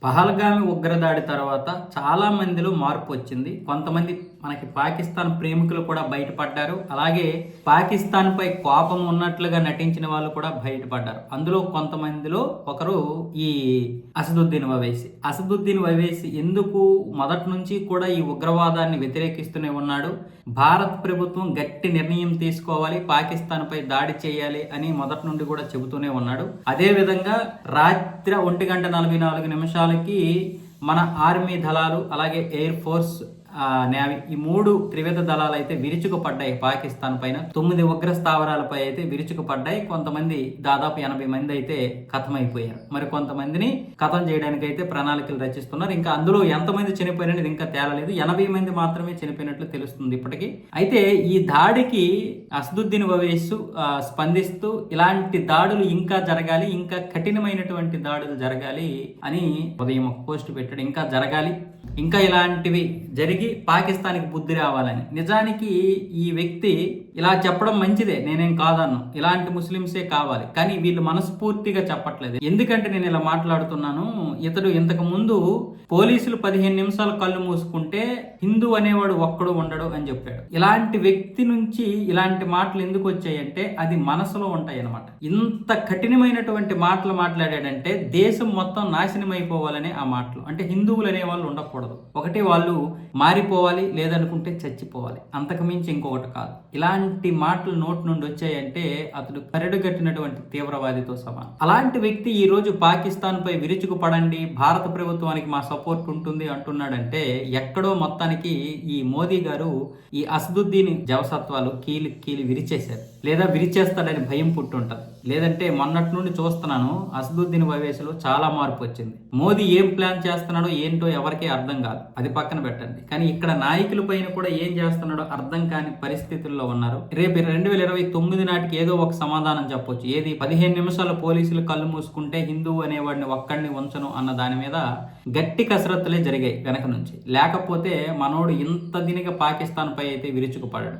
పహల్గామి ఉగ్రదాడి తర్వాత చాలా మందిలో మార్పు వచ్చింది. కొంతమంది మనకి పాకిస్తాన్ ప్రేమికులు కూడా బయటపడ్డారు. అలాగే పాకిస్తాన్‌పై కోపం ఉన్నట్లుగా నటించిన వాళ్ళు కూడా బయటపడ్డారు. అందులో కొంతమందిలో ఒకరు ఈ అసదుద్దీన్ ఒవైసీ. అసదుద్దీన్ ఒవైసీ ఎందుకు మొదటి నుంచి కూడా ఈ ఉగ్రవాదాన్ని వ్యతిరేకిస్తూనే ఉన్నాడు. భారత్ ప్రభుత్వం గట్టి నిర్ణయం తీసుకోవాలి, పాకిస్తాన్‌పై దాడి చేయాలి అని మొదటి నుండి కూడా చెబుతూనే ఉన్నాడు. అదేవిధంగా రాత్రి 1:44 మన ఆర్మీ దళాలు అలాగే ఎయిర్ ఫోర్స్ నేవీ ఈ 3 త్రివిధ దళాలు అయితే విరుచుకుపడ్డాయి పాకిస్తాన్ పైన. 9 ఉగ్ర స్థావరాలపై అయితే విరుచుకుపడ్డాయి. కొంతమంది దాదాపు 80 మంది అయితే ఖతమైపోయారు. మరి కొంతమందిని ఖతం చేయడానికి అయితే ప్రణాళికలు రచిస్తున్నారు. ఇంకా అందులో ఎంతమంది చనిపోయినది ఇంకా తేలలేదు. 80 మంది మాత్రమే చనిపోయినట్లు తెలుస్తుంది ఇప్పటికీ. అయితే ఈ దాడికి అసదుద్దీన్ ఒవైసీ స్పందిస్తూ ఇలాంటి దాడులు ఇంకా జరగాలి, ఇంకా కఠినమైనటువంటి దాడులు జరగాలి అని ఉదయం ఒక పోస్ట్ పెట్టాడు. ఇంకా జరగాలి, ఇంకా ఇలాంటివి జరిగి పాకిస్తాన్కి బుద్ధి రావాలని. నిజానికి ఈ వ్యక్తి ఇలా చెప్పడం మంచిదే, నేనేం కాదన్ను. ఇలాంటి ముస్లింసే కావాలి, కానీ వీళ్ళు మనస్ఫూర్తిగా చెప్పట్లేదు. ఎందుకంటే నేను ఇలా మాట్లాడుతున్నాను, ఇతడు ఇంతకు ముందు పోలీసులు 15 నిమిషాలు కళ్ళు మూసుకుంటే హిందూ అనేవాడు ఒక్కడు ఉండడు అని చెప్పాడు. ఇలాంటి వ్యక్తి నుంచి ఇలాంటి మాటలు ఎందుకు వచ్చాయంటే అది మనసులో ఉంటాయి అన్నమాట. ఇంత కఠినమైనటువంటి మాటలు మాట్లాడాడంటే దేశం మొత్తం నాశనం అయిపోవాలనే ఆ మాటలు. అంటే హిందువులు అనే వాళ్ళు ఉండకూడదు, ఒకటి వాళ్ళు మారిపోవాలి, లేదనుకుంటే చచ్చిపోవాలి, అంతకు మించి ఇంకొకటి కాదు. ఇలాంటి మాటలు నోటి నుండి వచ్చాయంటే అతడు కరడుగట్టినటువంటి తీవ్రవాదితో సమానం. అలాంటి వ్యక్తి ఈ రోజు పాకిస్తాన్ పై విరుచుకుపడండి, భారత ప్రభుత్వానికి మా సపోర్ట్ ఉంటుంది అంటున్నాడంటే ఎక్కడో మొత్తానికి ఈ మోదీ గారు ఈ అసదుద్దీన్ జవసత్వాలు కీలి విరిచేశారు, లేదా విరిచేస్తాడని భయం పుట్టుంటది. లేదంటే మొన్నటి నుండి చూస్తున్నాను అసదుద్దీన్ ఒవైసీలో చాలా మార్పు వచ్చింది. మోదీ ఏం ప్లాన్ చేస్తున్నాడో ఏంటో ఎవరికీ అర్థం కాదు, అది పక్కన పెట్టండి. కానీ ఇక్కడ నాయకుల పైన కూడా ఏం చేస్తున్నాడో అర్థం కాని పరిస్థితుల్లో ఉన్నారు. రేపు 2029 నాటికి ఏదో ఒక సమాధానం చెప్పొచ్చు. ఏది 15 నిమిషాలు పోలీసులు కళ్ళు మూసుకుంటే హిందువు అనేవాడిని ఒక్కడిని ఉంచను అన్న దాని మీద గట్టి కసరత్తులే జరిగాయి వెనక నుంచి. లేకపోతే మనోడు ఇంత దినిగా పాకిస్తాన్ పై అయితే విరుచుకుపడాడు.